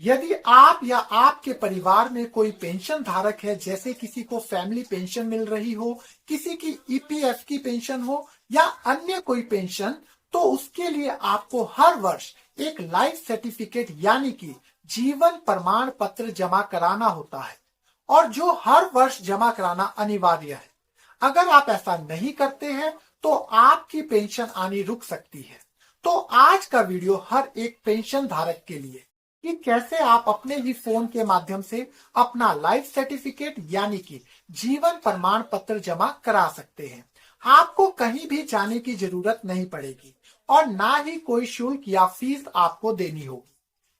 यदि आप या आपके परिवार में कोई पेंशन धारक है, जैसे किसी को फैमिली पेंशन मिल रही हो, किसी की ईपीएफ की पेंशन हो या अन्य कोई पेंशन, तो उसके लिए आपको हर वर्ष एक लाइफ सर्टिफिकेट यानी कि जीवन प्रमाण पत्र जमा कराना होता है, और जो हर वर्ष जमा कराना अनिवार्य है। अगर आप ऐसा नहीं करते हैं तो आपकी पेंशन आनी रुक सकती है। तो आज का वीडियो हर एक पेंशन धारक के लिए कि कैसे आप अपने ही फोन के माध्यम से अपना लाइफ सर्टिफिकेट यानी कि जीवन प्रमाण पत्र जमा करा सकते हैं। आपको कहीं भी जाने की जरूरत नहीं पड़ेगी और ना ही कोई शुल्क या फीस आपको देनी होगी।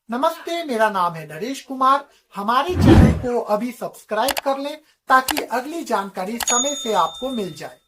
नमस्ते, मेरा नाम है नरेश कुमार। हमारे चैनल को अभी सब्सक्राइब कर लें ताकि अगली जानकारी समय से आपको मिल जाए।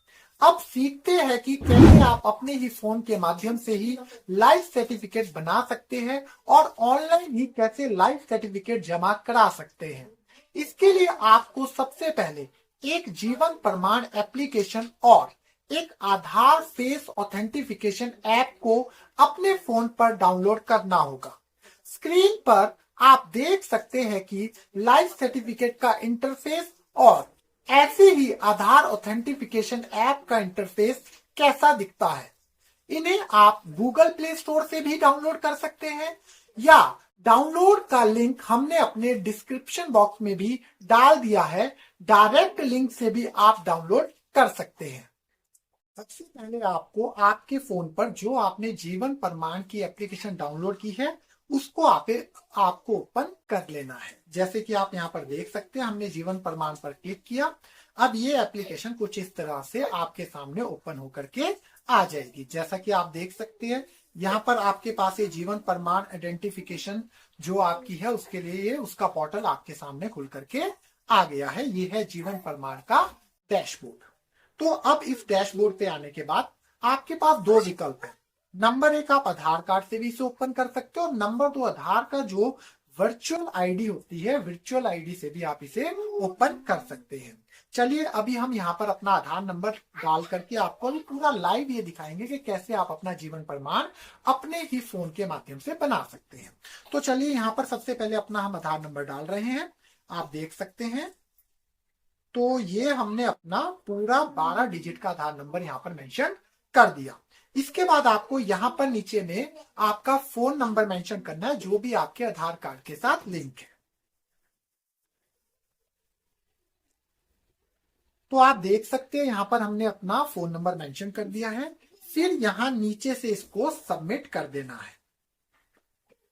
अब सीखते हैं कि कैसे आप अपने ही फोन के माध्यम से ही लाइफ सर्टिफिकेट बना सकते हैं और ऑनलाइन ही कैसे लाइफ सर्टिफिकेट जमा करा सकते हैं। इसके लिए आपको सबसे पहले एक जीवन प्रमाण एप्लीकेशन और एक आधार फेस ऑथेंटिफिकेशन ऐप को अपने फोन पर डाउनलोड करना होगा। स्क्रीन पर आप देख सकते हैं कि लाइफ सर्टिफिकेट का इंटरफेस और ऐसे ही आधार ऑथेंटिफिकेशन ऐप का इंटरफेस कैसा दिखता है। इन्हें आप गूगल प्ले स्टोर से भी डाउनलोड कर सकते हैं या डाउनलोड का लिंक हमने अपने डिस्क्रिप्शन बॉक्स में भी डाल दिया है। डायरेक्ट लिंक से भी आप डाउनलोड कर सकते हैं। सबसे पहले आपको आपके फोन पर जो आपने जीवन प्रमाण की एप्लीकेशन डाउनलोड की है उसको आपको ओपन कर लेना है। जैसे कि आप यहाँ पर देख सकते हैं, हमने जीवन प्रमाण पर क्लिक किया। अब ये एप्लीकेशन कुछ इस तरह से आपके सामने ओपन होकर के आ जाएगी। जैसा कि आप देख सकते हैं, यहाँ पर आपके पास ये जीवन प्रमाण आइडेंटिफिकेशन जो आपकी है उसके लिए उसका पोर्टल आपके सामने खुल करके आ गया है। ये है जीवन प्रमाण का डैशबोर्ड। तो अब इस डैशबोर्ड पे आने के बाद आपके पास दो विकल्प है। नंबर एक, आप आधार कार्ड से भी इसे ओपन कर सकते हो, और नंबर दो, आधार का जो वर्चुअल आईडी होती है, वर्चुअल आईडी से भी आप इसे ओपन कर सकते हैं। चलिए अभी हम यहाँ पर अपना आधार नंबर डाल करके आपको अभी पूरा लाइव ये दिखाएंगे कि कैसे आप अपना जीवन प्रमाण अपने ही फोन के माध्यम से बना सकते हैं। तो चलिए यहाँ पर सबसे पहले अपना हम आधार नंबर डाल रहे हैं। आप देख सकते हैं, तो ये हमने अपना पूरा 12 डिजिट का आधार नंबर यहाँ पर मेंशन कर दिया। इसके बाद आपको यहाँ पर नीचे में आपका फोन नंबर मेंशन करना है जो भी आपके आधार कार्ड के साथ लिंक है। तो आप देख सकते हैं यहाँ पर हमने अपना फोन नंबर मेंशन कर दिया है। फिर यहाँ नीचे से इसको सबमिट कर देना है।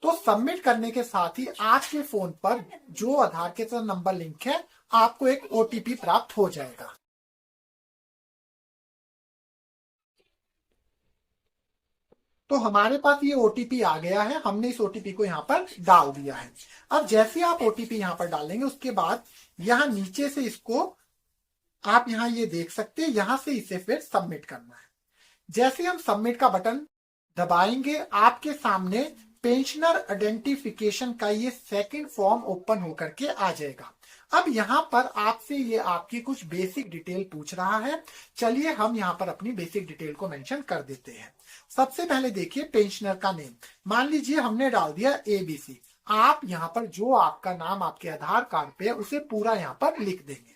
तो सबमिट करने के साथ ही आपके फोन पर जो आधार के साथ नंबर लिंक है आपको एक ओटीपी प्राप्त हो जाएगा। तो हमारे पास ये ओटीपी आ गया है, हमने इस ओटीपी को यहाँ पर डाल दिया है। अब जैसे आप ओटीपी यहाँ पर डालेंगे उसके बाद यहाँ नीचे से इसको आप यहाँ ये देख सकते हैं, यहाँ से इसे फिर सबमिट करना है। जैसे हम सबमिट का बटन दबाएंगे आपके सामने पेंशनर आइडेंटिफिकेशन का ये सेकंड फॉर्म ओपन होकर के आ जाएगा। अब यहाँ पर आपसे ये आपकी कुछ बेसिक डिटेल पूछ रहा है। चलिए हम यहाँ पर अपनी बेसिक डिटेल को मेंशन कर देते हैं। सबसे पहले देखिए पेंशनर का नेम, मान लीजिए हमने डाल दिया एबीसी। आप यहाँ पर जो आपका नाम आपके आधार कार्ड पे है उसे पूरा यहाँ पर लिख देंगे।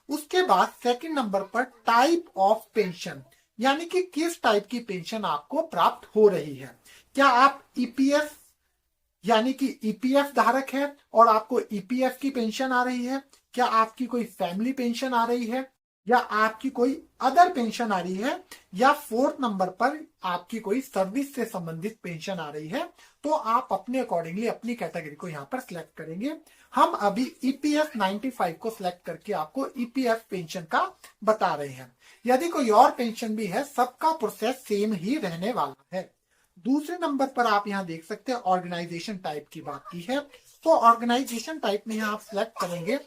उसके बाद सेकंड नंबर पर टाइप ऑफ पेंशन, यानी कि किस टाइप की पेंशन आपको प्राप्त हो रही है। क्या आप ईपीएफ यानी कि ईपीएफ धारक है और आपको ईपीएफ की पेंशन आ रही है, क्या आपकी कोई फैमिली पेंशन आ रही है, या आपकी कोई अदर पेंशन आ रही है, या फोर्थ नंबर पर आपकी कोई सर्विस से संबंधित पेंशन आ रही है। तो आप अपने अकॉर्डिंगली अपनी कैटेगरी को यहाँ पर सिलेक्ट करेंगे। हम अभी ईपीएफ 95 को सिलेक्ट करके आपको ईपीएफ पेंशन का बता रहे हैं। यदि कोई और पेंशन भी है, सबका प्रोसेस सेम ही रहने वाला है। दूसरे नंबर पर आप यहाँ देख सकते हैं ऑर्गेनाइजेशन टाइप की बात की है। तो ऑर्गेनाइजेशन टाइप में यहाँ आप सिलेक्ट करेंगे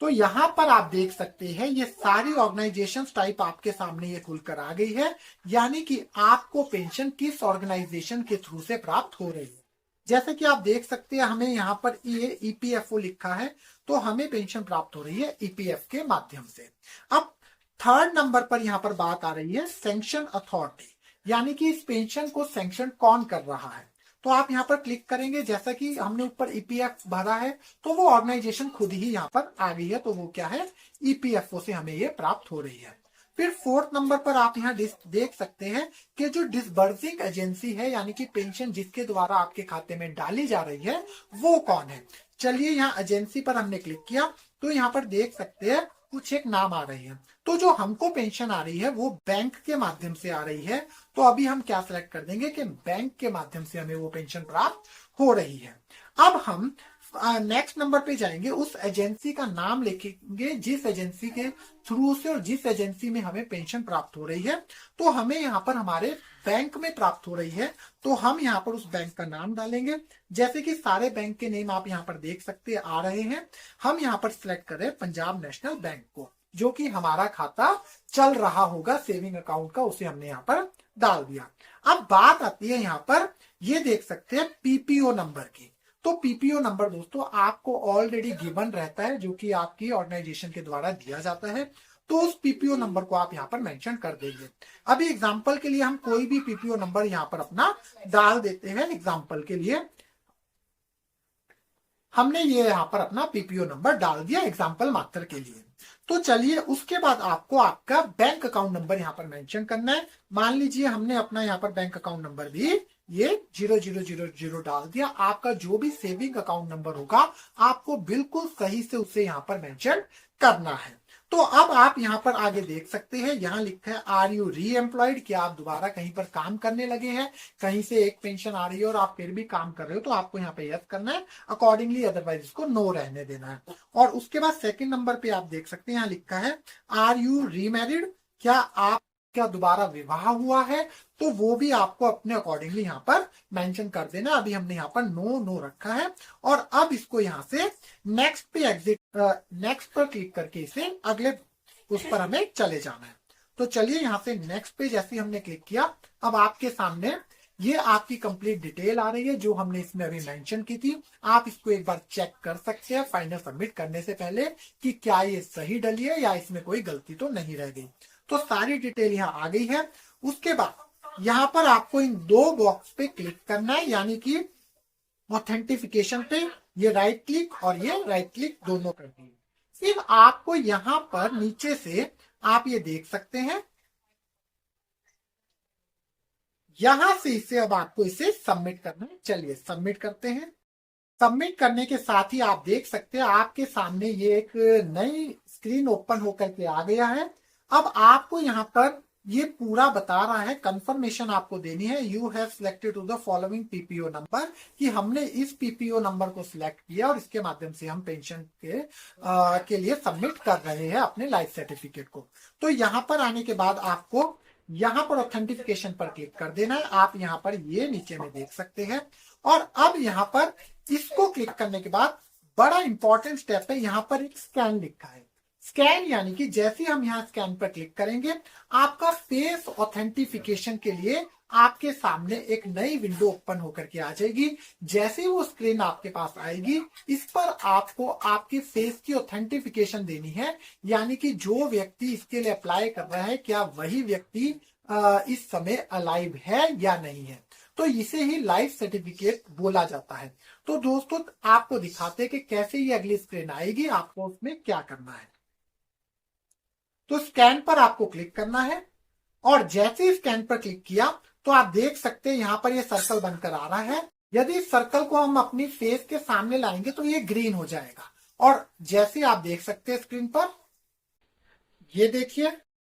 तो यहाँ पर आप देख सकते हैं ये सारी ऑर्गेनाइजेशन टाइप आपके सामने ये खुलकर आ गई है, यानी कि आपको पेंशन किस ऑर्गेनाइजेशन के थ्रू से प्राप्त हो रही है। जैसे कि आप देख सकते हैं हमें यहाँ पर ये ईपीएफओ लिखा है, तो हमें पेंशन प्राप्त हो रही है ईपीएफ के माध्यम से। अब थर्ड नंबर पर यहाँ पर बात आ रही है सैंक्शन अथॉरिटी, यानी कि इस पेंशन को सैंक्शन कौन कर रहा है। तो आप यहाँ पर क्लिक करेंगे, जैसा कि हमने ऊपर ईपीएफ भरा है तो वो ऑर्गेनाइजेशन खुद ही यहाँ पर आ गई है, तो वो क्या है, ईपीएफओ से हमें ये प्राप्त हो रही है। फिर फोर्थ नंबर पर आप यहाँ देख सकते हैं कि जो डिसबर्सिंग एजेंसी है, यानी कि पेंशन जिसके द्वारा आपके खाते में डाली जा रही है, वो कौन है। चलिए यहाँ एजेंसी पर हमने क्लिक किया तो यहाँ पर देख सकते हैं कुछ एक नाम आ रही है। तो जो हमको पेंशन आ रही है वो बैंक के माध्यम से आ रही है, तो अभी हम क्या सिलेक्ट कर देंगे कि बैंक के माध्यम से हमें वो पेंशन प्राप्त हो रही है। अब हम नेक्स्ट नंबर पे जाएंगे, उस एजेंसी का नाम लिखेंगे जिस एजेंसी के थ्रू से और जिस एजेंसी में हमें पेंशन प्राप्त हो रही है। तो हमें यहाँ पर हमारे बैंक में प्राप्त हो रही है, तो हम यहाँ पर उस बैंक का नाम डालेंगे। जैसे कि सारे बैंक के नेम आप यहाँ पर देख सकते आ रहे हैं। हम यहाँ पर सिलेक्ट करें पंजाब नेशनल बैंक को, जो कि हमारा खाता चल रहा होगा सेविंग अकाउंट का, उसे हमने यहाँ पर डाल दिया। अब बात आती है यहाँ पर, ये देख सकते हैं पीपीओ नंबर की। तो पीपीओ नंबर दोस्तों आपको ऑलरेडी गिवन रहता है, जो कि आपकी ऑर्गेनाइजेशन के द्वारा दिया जाता है। तो उस पीपीओ नंबर को आप यहाँ पर मेंशन कर देंगे। अभी एग्जांपल के लिए हम कोई भी पीपीओ नंबर यहाँ पर अपना डाल देते हैं। एग्जांपल के लिए हमने ये यहाँ पर अपना पीपीओ नंबर डाल दिया एग्जांपल मात्र के लिए। तो चलिए उसके बाद आपको आपका बैंक अकाउंट नंबर यहाँ पर मेंशन करना है। मान लीजिए हमने अपना यहाँ पर बैंक अकाउंट नंबर भी ये 0000 डाल दिया। आपका जो भी सेविंग अकाउंट नंबर होगा आपको बिल्कुल सही से उसे यहाँ पर मेंशन करना है। तो अब आप यहाँ पर आगे देख सकते हैं, यहाँ लिखा है आर यू री एम्प्लॉयड, क्या आप दोबारा कहीं पर काम करने लगे हैं, कहीं से एक पेंशन आ रही है और आप फिर भी काम कर रहे हो, तो आपको यहाँ पे यस करना है अकॉर्डिंगली, अदरवाइज इसको नो रहने देना है। और उसके बाद सेकंड नंबर पे आप देख सकते हैं यहाँ लिखा है आर यू रीमैरिड, क्या आप क्या दोबारा विवाह हुआ है, तो वो भी आपको अपने अकॉर्डिंगली यहाँ पर मेंशन कर देना। अभी हमने यहाँ पर नो रखा है। और अब इसको यहाँ से नेक्स्ट पे नेक्स्ट पर क्लिक करके इसे अगले उस पर हमें चले जाना है। तो चलिए यहाँ से नेक्स्ट पे जैसे हमने क्लिक किया, अब आपके सामने ये आपकी कंप्लीट डिटेल आ रही है जो हमने इसमें अभी मेंशन की थी। आप इसको एक बार चेक कर सकते हैं फाइनल सबमिट करने से पहले कि क्या ये सही डली है या इसमें कोई गलती तो नहीं रह गई। तो सारी डिटेल यहाँ आ गई है। उसके बाद यहाँ पर आपको इन दो बॉक्स पे क्लिक करना है, यानी कि ऑथेंटिफिकेशन पे ये राइट क्लिक और ये राइट क्लिक दोनों कर दिए। फिर आपको यहाँ पर नीचे से आप ये देख सकते हैं, यहां से इसे अब आपको इसे सबमिट करना है। चलिए सबमिट करते हैं। सबमिट करने के साथ ही आप देख सकते हैं आपके सामने ये एक नई स्क्रीन ओपन होकर के आ गया है। अब आपको यहाँ पर ये पूरा बता रहा है, कंफर्मेशन आपको देनी है, you have selected to the following PPO number, कि हमने इस पीपीओ नंबर को सिलेक्ट किया और इसके माध्यम से हम पेंशन के लिए सबमिट कर रहे हैं अपने लाइफ सर्टिफिकेट को। तो यहाँ पर आने के बाद आपको यहाँ पर ऑथेंटिफिकेशन पर क्लिक कर देना है। आप यहाँ पर ये नीचे में देख सकते हैं। और अब यहाँ पर इसको क्लिक करने के बाद बड़ा इंपॉर्टेंट स्टेप है, यहाँ पर एक स्कैन लिखा है। स्कैन यानी कि जैसे हम यहाँ स्कैन पर क्लिक करेंगे आपका फेस ऑथेंटिफिकेशन के लिए आपके सामने एक नई विंडो ओपन होकर के आ जाएगी। जैसे ही वो स्क्रीन आपके पास आएगी, इस पर आपको आपके फेस की ऑथेंटिफिकेशन देनी है, यानी कि जो व्यक्ति इसके लिए अप्लाई कर रहा है क्या वही व्यक्ति इस समय अलाइव है या नहीं है। तो इसे ही लाइफ सर्टिफिकेट बोला जाता है। तो दोस्तों आपको दिखाते हैं कि कैसे ये अगली स्क्रीन आएगी, आपको उसमें क्या करना है। तो स्कैन पर आपको क्लिक करना है और जैसे ही स्कैन पर क्लिक किया तो आप देख सकते हैं यहाँ पर ये सर्कल बनकर आ रहा है। यदि इस सर्कल को हम अपनी फेस के सामने लाएंगे तो ये ग्रीन हो जाएगा। और जैसे आप देख सकते हैं स्क्रीन पर, ये देखिए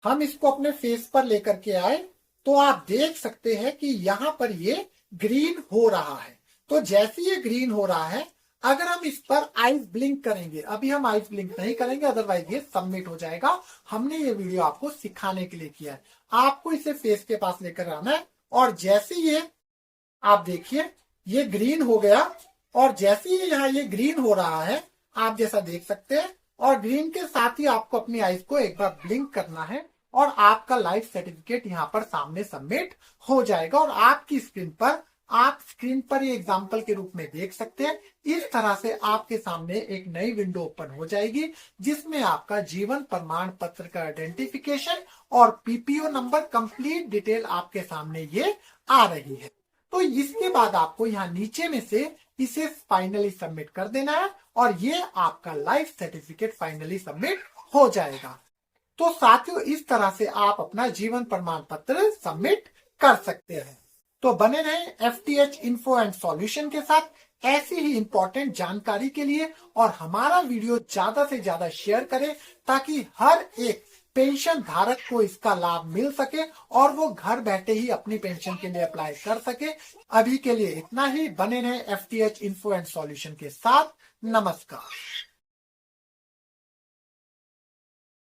हम इसको अपने फेस पर लेकर के आए तो आप देख सकते हैं कि यहाँ पर ये ग्रीन हो रहा है। तो जैसे ये ग्रीन हो रहा है, अगर हम इस पर आइज ब्लिंक करेंगे, अभी हम आइज ब्लिंक नहीं करेंगे अदरवाइज ये सबमिट हो जाएगा। हमने ये वीडियो आपको सिखाने के लिए किया है। आपको इसे फेस के पास लेकर आना है और जैसे ये आप देखिए ये ग्रीन हो गया और जैसे ही यहाँ ये ग्रीन हो रहा है आप जैसा देख सकते हैं, और ग्रीन के साथ ही आपको अपनी आइज को एक बार ब्लिंक करना है और आपका लाइफ सर्टिफिकेट यहाँ पर सामने सबमिट हो जाएगा। और आपकी स्क्रीन पर आप ये एग्जाम्पल के रूप में देख सकते हैं। इस तरह से आपके सामने एक नई विंडो ओपन हो जाएगी जिसमें आपका जीवन प्रमाण पत्र का आइडेंटिफिकेशन और पीपीओ नंबर कंप्लीट डिटेल आपके सामने ये आ रही है। तो इसके बाद आपको यहाँ नीचे में से इसे फाइनली सबमिट कर देना है और ये आपका लाइफ सर्टिफिकेट फाइनली सबमिट हो जाएगा। तो साथियों, इस तरह से आप अपना जीवन प्रमाण पत्र सबमिट कर सकते हैं। तो बने रहें FTH इन्फो एंड सॉल्यूशन के साथ ऐसी ही इंपॉर्टेंट जानकारी के लिए, और हमारा वीडियो ज्यादा से ज्यादा शेयर करें ताकि हर एक पेंशन धारक को इसका लाभ मिल सके और वो घर बैठे ही अपनी पेंशन के लिए अप्लाई कर सके। अभी के लिए इतना ही। बने रहें FTH इन्फो एंड सॉल्यूशन के साथ। नमस्कार।